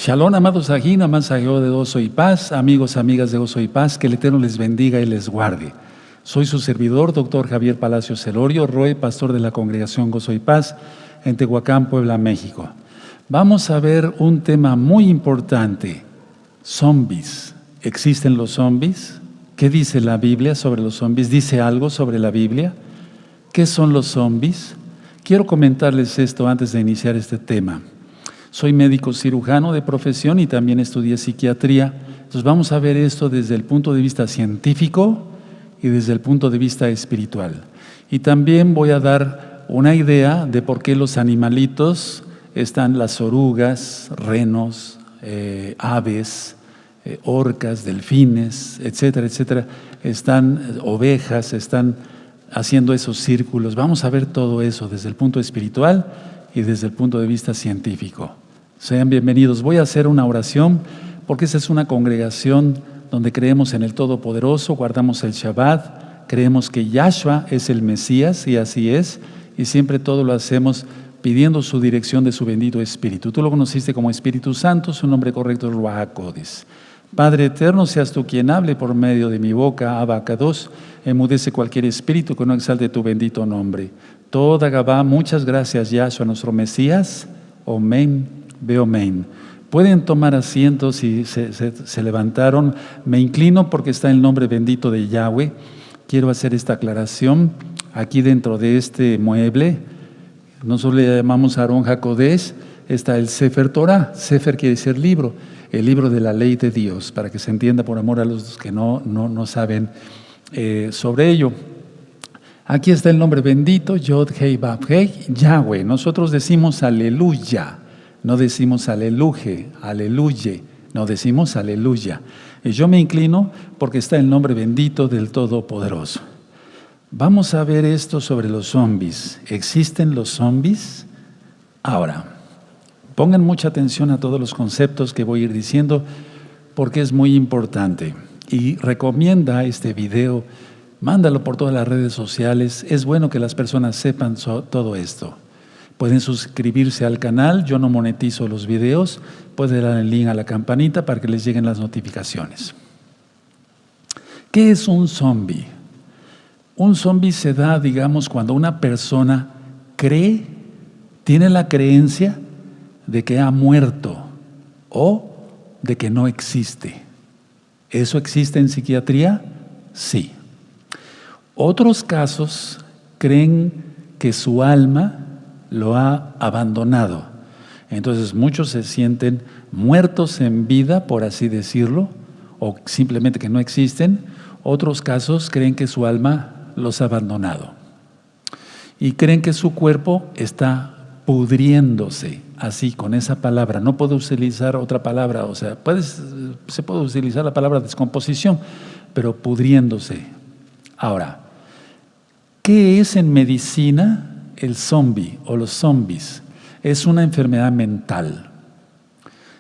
Shalom, amados ajín, amasayo de Gozo y Paz, amigos, amigas de Gozo y Paz, que el Eterno les bendiga y les guarde. Soy su servidor, doctor Javier Palacios Celorio, Roe, pastor de la Congregación Gozo y Paz, en Tehuacán, Puebla, México. Vamos a ver un tema muy importante, zombies. ¿Existen los zombies? ¿Qué dice la Biblia sobre los zombies? ¿Dice algo sobre la Biblia? ¿Qué son los zombies? Quiero comentarles esto antes de iniciar este tema. Soy médico cirujano de profesión y también estudié psiquiatría. Entonces vamos a ver esto desde el punto de vista científico y desde el punto de vista espiritual. Y también voy a dar una idea de por qué los animalitos están las orugas, renos, aves, orcas, delfines, etcétera, etcétera. Están ovejas, están haciendo esos círculos. Vamos a ver todo eso desde el punto espiritual y desde el punto de vista científico. Sean bienvenidos. Voy a hacer una oración porque esta es una congregación donde creemos en el Todopoderoso, guardamos el Shabbat, creemos que Yahshua es el Mesías y así es, y siempre todo lo hacemos pidiendo su dirección de su bendito Espíritu. Tú lo conociste como Espíritu Santo, su nombre correcto es Ruach HaKodesh. Padre eterno, seas tú quien hable por medio de mi boca, Abba Kadosh, enmudece cualquier espíritu que no exalte tu bendito nombre. Toda Gabá, muchas gracias Yahshua, nuestro Mesías. Amén. Veo amén. Pueden tomar asientos si se levantaron. Me inclino porque está el nombre bendito de Yahweh. Quiero hacer esta aclaración. Aquí dentro de este mueble, nosotros le llamamos Aarón HaKodesh, está el Sefer Torah. Sefer quiere decir libro, el libro de la ley de Dios, para que se entienda por amor a los que no saben sobre ello. Aquí está el nombre bendito, Yod Hei Vav Hei, Yahweh. Nosotros decimos aleluya. No decimos aleluye, no decimos aleluya. Y yo me inclino porque está el nombre bendito del Todopoderoso. Vamos a ver esto sobre los zombies. ¿Existen los zombies? Ahora, pongan mucha atención a todos los conceptos que voy a ir diciendo porque es muy importante. Y recomienda este video, mándalo por todas las redes sociales. Es bueno que las personas sepan todo esto. Pueden suscribirse al canal, yo no monetizo los videos, pueden dar el link a la campanita para que les lleguen las notificaciones. ¿Qué es un zombie? Un zombie se da, digamos, cuando una persona tiene la creencia de que ha muerto o de que no existe. ¿Eso existe en psiquiatría? Sí. Otros casos creen que su alma lo ha abandonado. Entonces muchos se sienten muertos en vida, por así decirlo, o simplemente que no existen. Otros casos creen que su alma los ha abandonado. Y creen que su cuerpo está pudriéndose, así, con esa palabra. No puedo utilizar otra palabra, o sea, se puede utilizar la palabra descomposición, pero pudriéndose. Ahora, ¿qué es en medicina el zombie o los zombies? Es una enfermedad mental.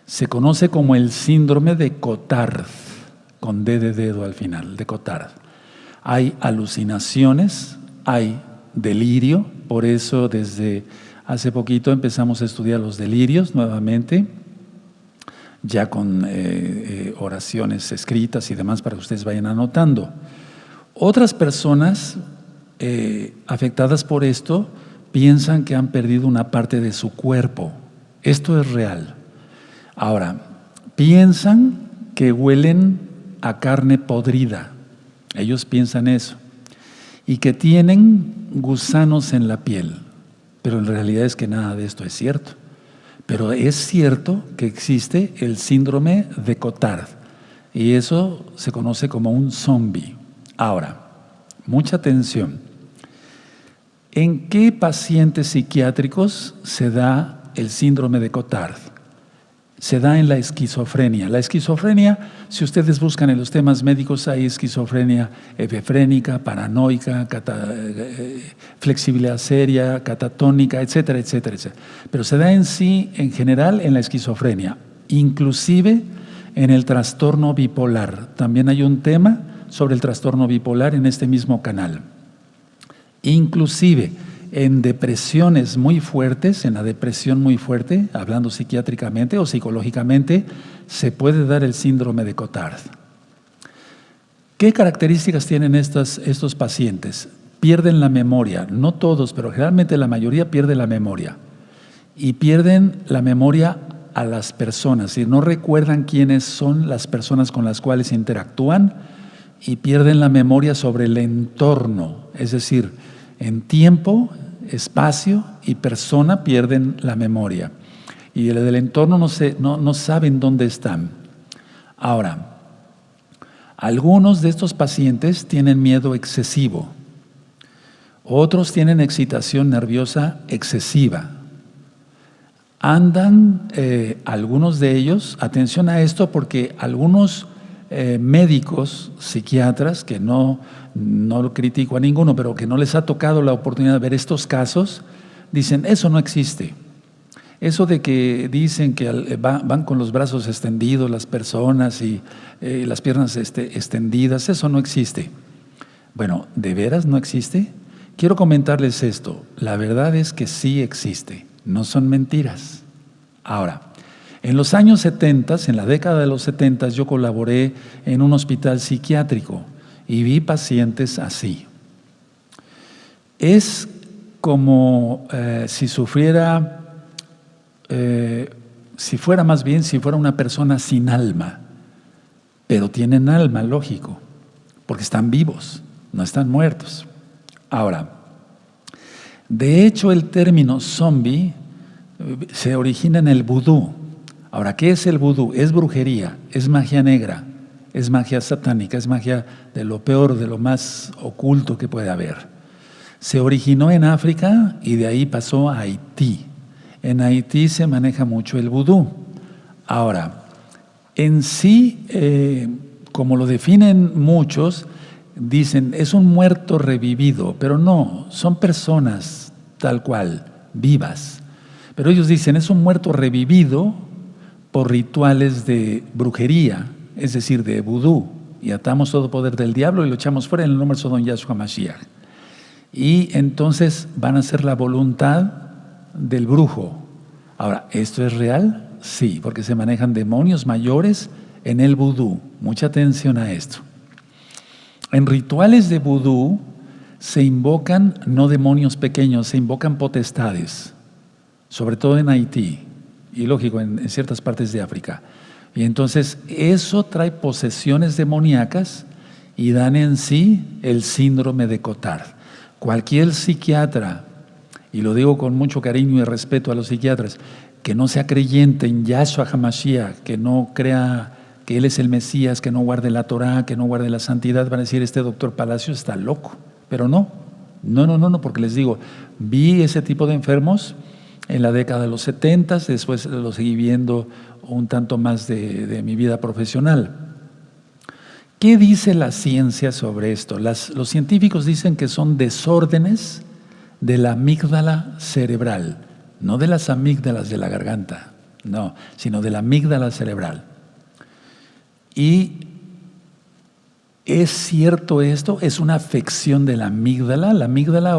Se conoce como el síndrome de Cotard, con D de dedo al final, de Cotard. Hay alucinaciones, hay delirio, por eso desde hace poquito empezamos a estudiar los delirios nuevamente, ya con oraciones escritas y demás para que ustedes vayan anotando. Otras personas afectadas por esto piensan que han perdido una parte de su cuerpo. Esto es real. Ahora, piensan que huelen a carne podrida. Ellos piensan eso. Y que tienen gusanos en la piel. Pero en realidad es que nada de esto es cierto. Pero es cierto que existe el síndrome de Cotard. Y eso se conoce como un zombie. Ahora, mucha atención. ¿En qué pacientes psiquiátricos se da el síndrome de Cotard? Se da en la esquizofrenia. La esquizofrenia, si ustedes buscan en los temas médicos, hay esquizofrenia efefrénica, paranoica, flexibilidad seria, catatónica, etcétera, etcétera, etcétera. Pero se da en sí, en general, en la esquizofrenia, inclusive en el trastorno bipolar. También hay un tema sobre el trastorno bipolar en este mismo canal. Inclusive en depresiones muy fuertes, en la depresión muy fuerte, hablando psiquiátricamente o psicológicamente, se puede dar el síndrome de Cotard. ¿Qué características tienen estos pacientes? Pierden la memoria, no todos, pero generalmente la mayoría pierde la memoria. Y pierden la memoria a las personas, y no recuerdan quiénes son las personas con las cuales interactúan, y pierden la memoria sobre el entorno, es decir, en tiempo, espacio y persona pierden la memoria. Y del entorno no saben dónde están. Ahora, algunos de estos pacientes tienen miedo excesivo, otros tienen excitación nerviosa excesiva. Andan algunos de ellos, atención a esto, porque algunos médicos, psiquiatras, que no lo critico a ninguno, pero que no les ha tocado la oportunidad de ver estos casos, dicen, eso no existe. Eso de que dicen que van con los brazos extendidos las personas y las piernas extendidas, eso no existe. Bueno, ¿de veras no existe? Quiero comentarles esto, la verdad es que sí existe, no son mentiras. Ahora, en los años 70, en la década de los 70, yo colaboré en un hospital psiquiátrico y vi pacientes así. Es como si fuera una persona sin alma, pero tienen alma, lógico, porque están vivos, no están muertos. Ahora, de hecho el término zombie se origina en el vudú. Ahora, ¿qué es el vudú? Es brujería, es magia negra, es magia satánica, es magia de lo peor, de lo más oculto que puede haber. Se originó en África y de ahí pasó a Haití. En Haití se maneja mucho el vudú. Ahora, en sí, como lo definen muchos, dicen, es un muerto revivido, pero no, son personas tal cual, vivas. Pero ellos dicen, es un muerto revivido por rituales de brujería, es decir, de vudú, y atamos todo poder del diablo y lo echamos fuera en el nombre de Don Yahshua Mashiach. Y entonces van a hacer la voluntad del brujo. Ahora, ¿esto es real? Sí, porque se manejan demonios mayores en el vudú. Mucha atención a esto. En rituales de vudú se invocan no demonios pequeños, se invocan potestades, sobre todo en Haití y lógico en ciertas partes de África. Y entonces eso trae posesiones demoníacas y dan en sí el síndrome de Cotard. Cualquier psiquiatra, y lo digo con mucho cariño y respeto a los psiquiatras, que no sea creyente en Yahshua HaMashiach, que no crea que Él es el Mesías, que no guarde la Torah, que no guarde la santidad, van a decir, este doctor Palacios está loco. Pero no, porque les digo, vi ese tipo de enfermos en la década de los 70, después lo seguí viendo un tanto más de mi vida profesional. ¿Qué dice la ciencia sobre esto? Los científicos dicen que son desórdenes de la amígdala cerebral, no de las amígdalas de la garganta, no, sino de la amígdala cerebral. Y ¿es cierto esto? Es una afección de la amígdala. La amígdala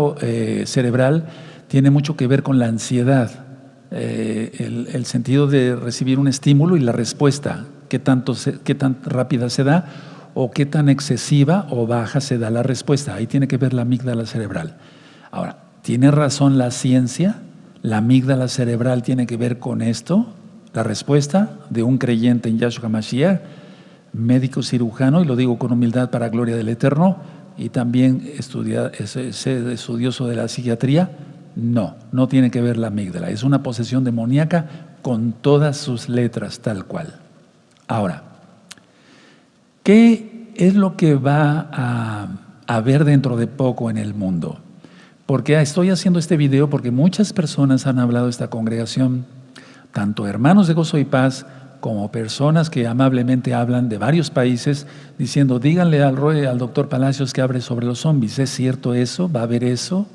cerebral tiene mucho que ver con la ansiedad, el sentido de recibir un estímulo y la respuesta, qué tan rápida se da o qué tan excesiva o baja se da la respuesta. Ahí tiene que ver la amígdala cerebral. Ahora, ¿tiene razón la ciencia? ¿La amígdala cerebral tiene que ver con esto? La respuesta de un creyente en Yahshua HaMashiach, médico cirujano, y lo digo con humildad para gloria del Eterno, y también estudioso de la psiquiatría, no tiene que ver la amígdala. Es una posesión demoníaca con todas sus letras, tal cual. Ahora, ¿qué es lo que va a haber dentro de poco en el mundo? Porque estoy haciendo este video porque muchas personas han hablado de esta congregación, tanto hermanos de Gozo y Paz, como personas que amablemente hablan de varios países, diciendo, díganle al doctor Palacios que hable sobre los zombies. ¿Es cierto eso? ¿Va a haber eso?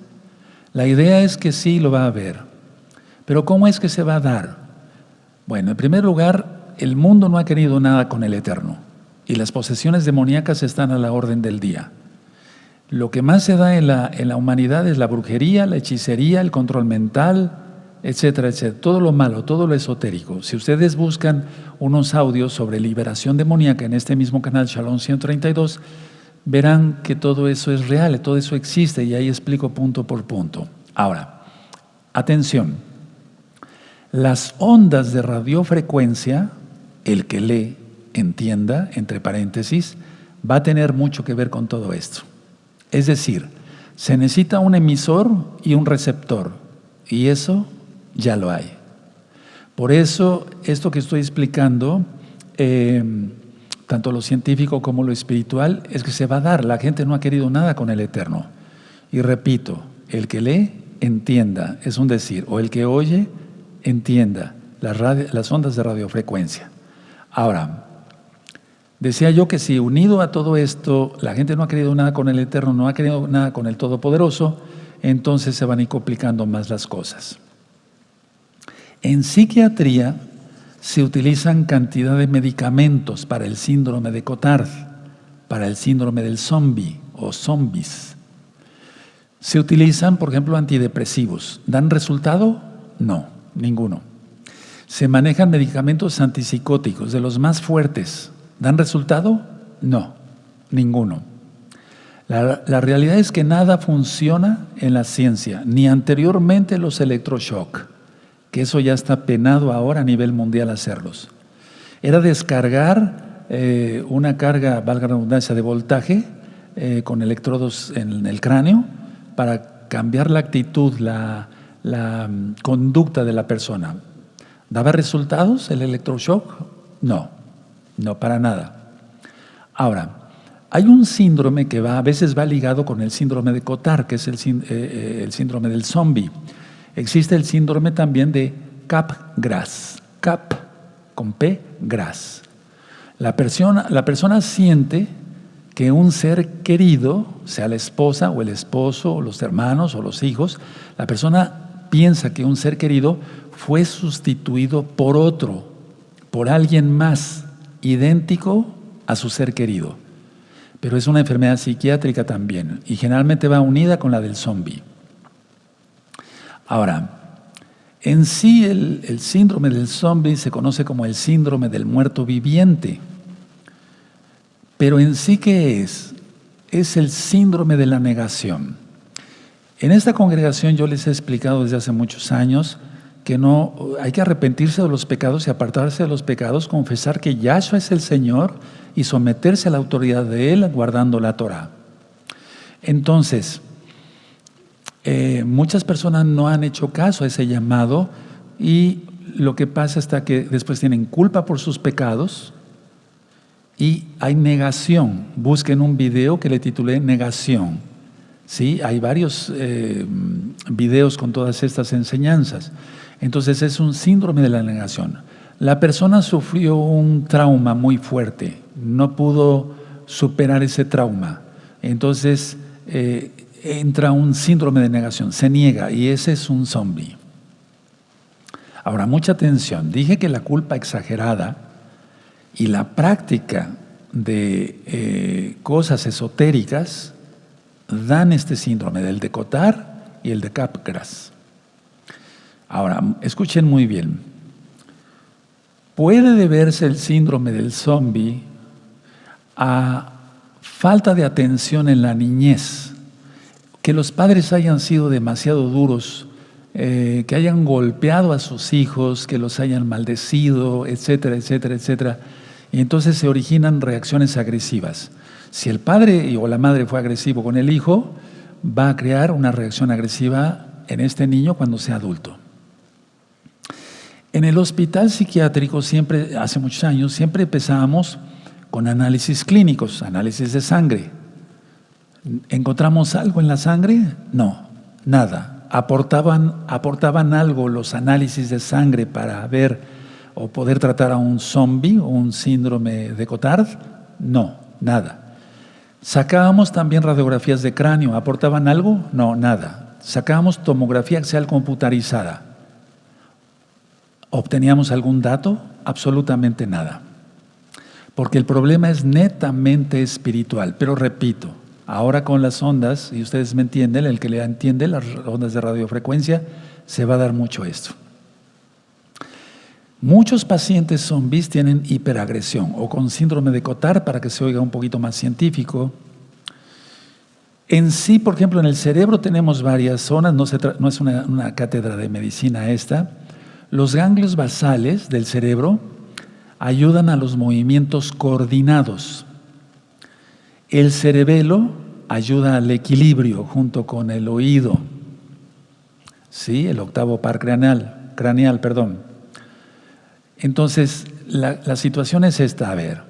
La idea es que sí lo va a haber. Pero ¿cómo es que se va a dar? Bueno, en primer lugar, el mundo no ha querido nada con el Eterno y las posesiones demoníacas están a la orden del día. Lo que más se da en la humanidad es la brujería, la hechicería, el control mental, etcétera, etcétera. Todo lo malo, todo lo esotérico. Si ustedes buscan unos audios sobre liberación demoníaca en este mismo canal Shalom 132, verán que todo eso es real, todo eso existe y ahí explico punto por punto. Ahora, atención, las ondas de radiofrecuencia, el que lee, entienda, entre paréntesis, va a tener mucho que ver con todo esto. Es decir, se necesita un emisor y un receptor, y eso ya lo hay. Por eso, esto que estoy explicando, tanto lo científico como lo espiritual, es que se va a dar. La gente no ha querido nada con el Eterno. Y repito, el que lee, entienda, es un decir, o el que oye, entienda las ondas de radiofrecuencia. Ahora, decía yo que si unido a todo esto, la gente no ha querido nada con el Eterno, no ha querido nada con el Todopoderoso, entonces se van a ir complicando más las cosas. En psiquiatría se utilizan cantidad de medicamentos para el síndrome de Cotard, para el síndrome del zombie o zombies. Se utilizan, por ejemplo, antidepresivos. ¿Dan resultado? No, ninguno. Se manejan medicamentos antipsicóticos, de los más fuertes. ¿Dan resultado? No, ninguno. La realidad es que nada funciona en la ciencia, ni anteriormente los electroshock, que eso ya está penado ahora a nivel mundial hacerlos. Era descargar una carga, valga la redundancia, de voltaje con electrodos en el cráneo para cambiar la actitud, la conducta de la persona. ¿Daba resultados el electroshock? No, no para nada. Ahora, hay un síndrome que a veces va ligado con el síndrome de Cotard, que es el síndrome del zombie. Existe el síndrome también de Capgras, Cap con P, Gras. La persona siente que un ser querido, sea la esposa o el esposo o los hermanos o los hijos, la persona piensa que un ser querido fue sustituido por otro, por alguien más idéntico a su ser querido. Pero es una enfermedad psiquiátrica también y generalmente va unida con la del zombie. Ahora, en sí el síndrome del zombie se conoce como el síndrome del muerto viviente. Pero en sí, ¿qué es? Es el síndrome de la negación. En esta congregación yo les he explicado desde hace muchos años que no hay que arrepentirse de los pecados y apartarse de los pecados, confesar que Yahshua es el Señor y someterse a la autoridad de Él guardando la Torah. Entonces, muchas personas no han hecho caso a ese llamado y lo que pasa es que después tienen culpa por sus pecados y hay negación. Busquen un video que le titulé Negación. ¿Sí? Hay varios videos con todas estas enseñanzas. Entonces es un síndrome de la negación. La persona sufrió un trauma muy fuerte, no pudo superar ese trauma. Entonces entra un síndrome de negación, se niega y ese es un zombie. Ahora, mucha atención, dije que la culpa exagerada y la práctica de cosas esotéricas dan este síndrome del de Cotard y el de Capgras. Ahora, escuchen muy bien. Puede deberse el síndrome del zombie a falta de atención en la niñez, que los padres hayan sido demasiado duros, que hayan golpeado a sus hijos, que los hayan maldecido, etcétera, etcétera, etcétera. Y entonces se originan reacciones agresivas. Si el padre o la madre fue agresivo con el hijo, va a crear una reacción agresiva en este niño cuando sea adulto. En el hospital psiquiátrico siempre, hace muchos años, siempre empezábamos con análisis clínicos, análisis de sangre. ¿Encontramos algo en la sangre? No, nada. ¿Aportaban algo los análisis de sangre para ver o poder tratar a un zombie o un síndrome de Cotard? No, nada. ¿Sacábamos también radiografías de cráneo? ¿Aportaban algo? No, nada. ¿Sacábamos tomografía axial computarizada? ¿Obteníamos algún dato? Absolutamente nada. Porque el problema es netamente espiritual. Pero repito, Ahora con las ondas, y ustedes me entienden, el que le entiende las ondas de radiofrecuencia, se va a dar mucho esto. Muchos pacientes zombies tienen hiperagresión o con síndrome de Cotard, para que se oiga un poquito más científico. En sí, por ejemplo, en el cerebro tenemos varias zonas, no es una cátedra de medicina esta. Los ganglios basales del cerebro ayudan a los movimientos coordinados. El cerebelo ayuda al equilibrio junto con el oído, ¿sí? El octavo par craneal, perdón. Entonces, la situación es esta, a ver,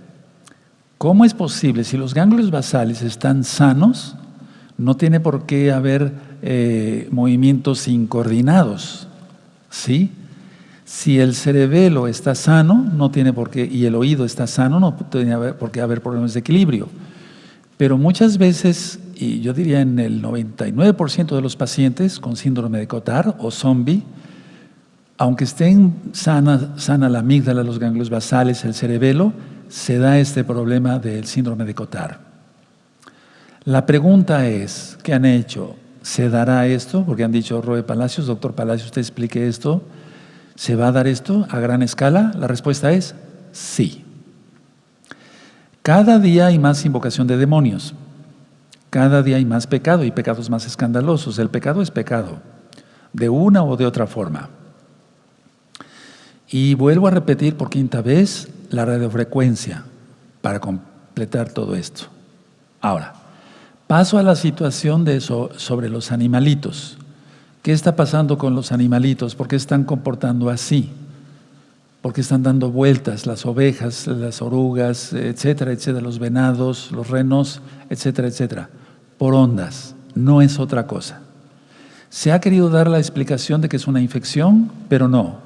¿cómo es posible? Si los ganglios basales están sanos, no tiene por qué haber movimientos incoordinados, ¿sí? Si el cerebelo está sano, no tiene por qué, y el oído está sano, no tiene por qué haber problemas de equilibrio. Pero muchas veces, y yo diría en el 99% de los pacientes con síndrome de Cotard o zombie, aunque estén sana la amígdala, los ganglios basales, el cerebelo, se da este problema del síndrome de Cotard. La pregunta es, ¿qué han hecho? ¿Se dará esto? Porque han dicho, Roe Palacios, doctor Palacios, usted explique esto. ¿Se va a dar esto a gran escala? La respuesta es sí. Cada día hay más invocación de demonios. Cada día hay más pecado y pecados más escandalosos. El pecado es pecado, de una o de otra forma. Y vuelvo a repetir por quinta vez la radiofrecuencia para completar todo esto. Ahora, paso a la situación sobre los animalitos. ¿Qué está pasando con los animalitos? ¿Por qué están comportando así? ¿Por qué están dando vueltas las ovejas, las orugas, etcétera, etcétera, los venados, los renos, etcétera, etcétera? Por ondas, no es otra cosa. Se ha querido dar la explicación de que es una infección, pero no.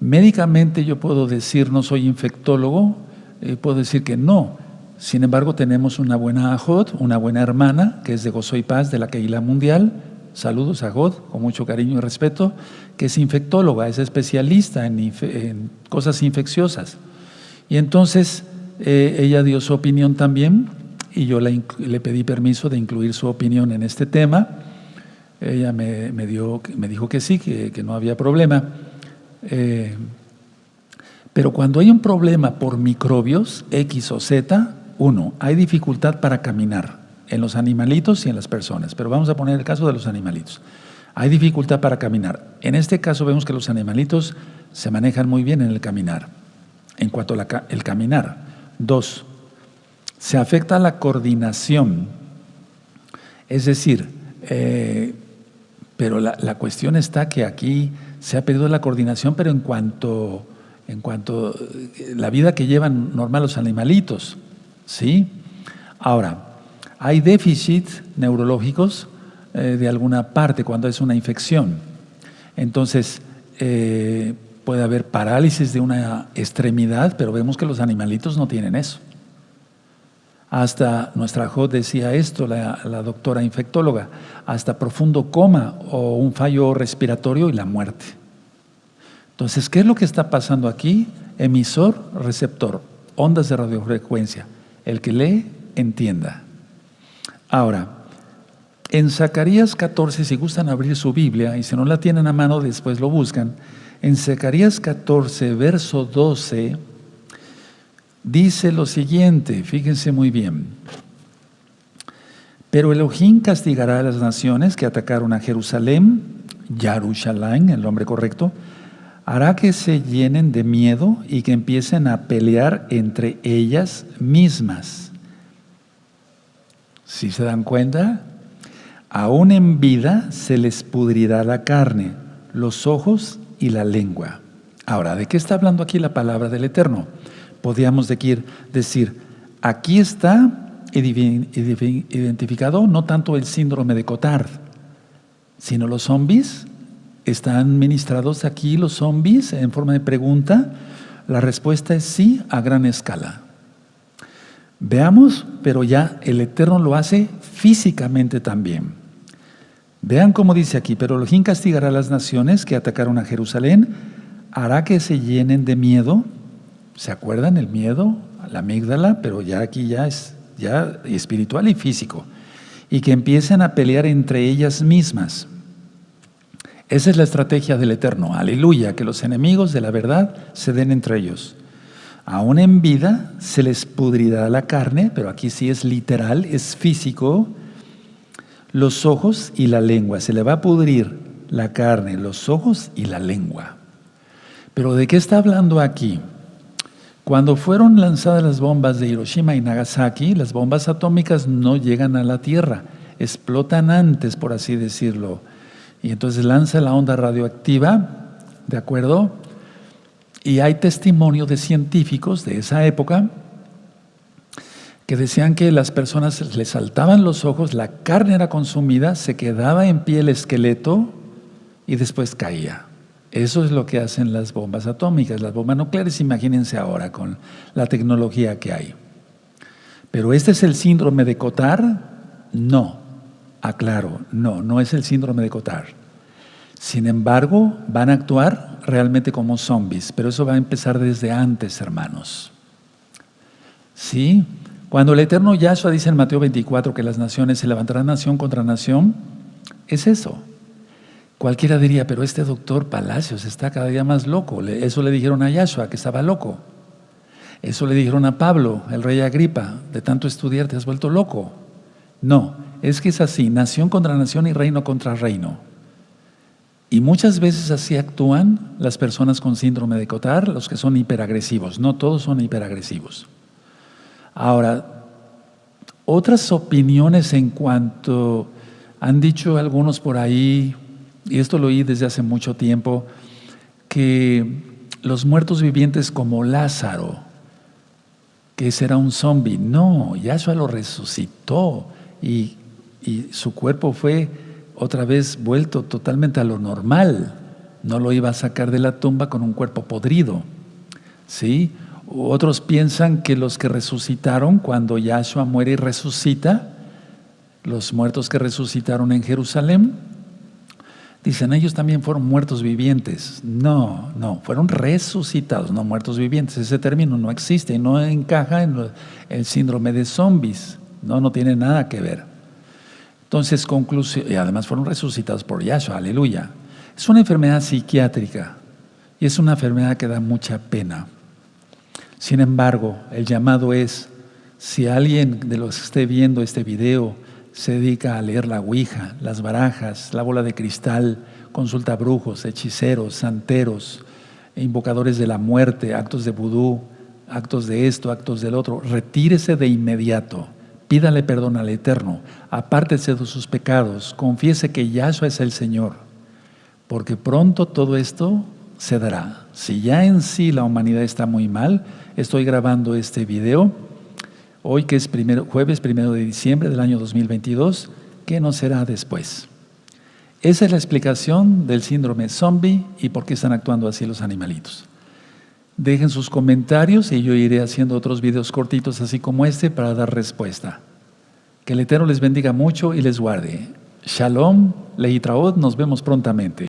Médicamente yo puedo decir, no soy infectólogo, puedo decir que no. Sin embargo, tenemos una buena ajot, una buena hermana, que es de Gozo y Paz, de la Kehilá Mundial. Saludos a Ajot, con mucho cariño y respeto, que es infectóloga, es especialista en cosas infecciosas. Y entonces ella dio su opinión también, y yo le pedí permiso de incluir su opinión en este tema. Ella me dijo que sí, que no había problema. Pero cuando hay un problema por microbios, X o Z, hay dificultad para caminar en los animalitos y en las personas. Pero vamos a poner el caso de los animalitos. Hay dificultad para caminar. En este caso vemos que los animalitos se manejan muy bien en el caminar. En cuanto al caminar. 2, se afecta la coordinación. Es decir, pero la cuestión está que aquí se ha perdido la coordinación, pero en cuanto la vida que llevan normal los animalitos, ¿sí? Ahora, hay déficits neurológicos de alguna parte cuando es una infección. Entonces, puede haber parálisis de una extremidad, pero vemos que los animalitos no tienen eso. Hasta nuestra Ajot decía esto, la doctora infectóloga, hasta profundo coma o un fallo respiratorio y la muerte. Entonces, ¿qué es lo que está pasando aquí? Emisor, receptor, ondas de radiofrecuencia. El que lee, entienda. Ahora, en Zacarías 14, si gustan abrir su Biblia, y si no la tienen a mano, después lo buscan. En Zacarías 14, verso 12, dice lo siguiente, fíjense muy bien. Pero Elohim castigará a las naciones que atacaron a Jerusalén, Yarushalayim, el nombre correcto, hará que se llenen de miedo y que empiecen a pelear entre ellas mismas. ¿Sí se dan cuenta? Aún en vida se les pudrirá la carne, los ojos y la lengua. Ahora, ¿de qué está hablando aquí la palabra del Eterno? Podríamos decir, aquí está identificado no tanto el síndrome de Cotard, sino los zombies. ¿Están ministrados aquí los zombies en forma de pregunta? La respuesta es sí, a gran escala. Veamos, pero ya el Eterno lo hace físicamente también. Vean cómo dice aquí, pero Elohim castigará a las naciones que atacaron a Jerusalén, hará que se llenen de miedo. ¿Se acuerdan el miedo? La amígdala, pero ya aquí ya es ya espiritual y físico, y que empiecen a pelear entre ellas mismas. Esa es la estrategia del Eterno. Aleluya, que los enemigos de la verdad se den entre ellos. Aún en vida se les pudrirá la carne, pero aquí sí es literal, es físico, los ojos y la lengua. Se le va a pudrir la carne, los ojos y la lengua. Pero ¿de qué está hablando aquí? Cuando fueron lanzadas las bombas de Hiroshima y Nagasaki, las bombas atómicas no llegan a la Tierra, explotan antes, por así decirlo. Y entonces lanza la onda radioactiva, ¿de acuerdo? Y hay testimonio de científicos de esa época que decían que las personas les saltaban los ojos, la carne era consumida, se quedaba en pie el esqueleto y después caía. Eso es lo que hacen las bombas atómicas, las bombas nucleares, imagínense ahora con la tecnología que hay. Pero ¿este es el síndrome de Cotard? No, aclaro, no es el síndrome de Cotard. Sin embargo, van a actuar realmente como zombies, pero eso va a empezar desde antes, hermanos. ¿Sí? Cuando el Eterno Yahshua dice en Mateo 24 que las naciones se levantarán nación contra nación, es eso. Cualquiera diría, pero este doctor Palacios está cada día más loco. Eso le dijeron a Yahshua, que estaba loco. Eso le dijeron a Pablo, el rey Agripa, de tanto estudiar te has vuelto loco. No, es que es así, nación contra nación y reino contra reino. Y muchas veces así actúan las personas con síndrome de Cotard, los que son hiperagresivos. No todos son hiperagresivos. Ahora, otras opiniones en cuanto han dicho algunos por ahí, y esto lo oí desde hace mucho tiempo, que los muertos vivientes como Lázaro, que ese era un zombie. No, Yahshua lo resucitó y su cuerpo fue otra vez vuelto totalmente a lo normal. No lo iba a sacar de la tumba con un cuerpo podrido. ¿Sí? Otros piensan que los que resucitaron cuando Yahshua muere y resucita, los muertos que resucitaron en Jerusalén, dicen ellos también fueron muertos vivientes. No, fueron resucitados, no muertos vivientes. Ese término no existe y no encaja en el síndrome de zombies. No tiene nada que ver. Entonces, conclusión, y además fueron resucitados por Yahshua, aleluya. Es una enfermedad psiquiátrica y es una enfermedad que da mucha pena. Sin embargo, el llamado es, si alguien de los que esté viendo este video se dedica a leer la ouija, las barajas, la bola de cristal, consulta a brujos, hechiceros, santeros, invocadores de la muerte, actos de vudú, actos de esto, actos del otro, retírese de inmediato. Pídale perdón al Eterno, apártese de sus pecados, confiese que Yahshua es el Señor, porque pronto todo esto se dará. Si ya en sí la humanidad está muy mal, estoy grabando este video, hoy que es jueves 1 de diciembre del año 2022, ¿qué no será después? Esa es la explicación del síndrome zombie y por qué están actuando así los animalitos. Dejen sus comentarios y yo iré haciendo otros videos cortitos así como este para dar respuesta. Que el Eterno les bendiga mucho y les guarde. Shalom, Leitraot, nos vemos prontamente.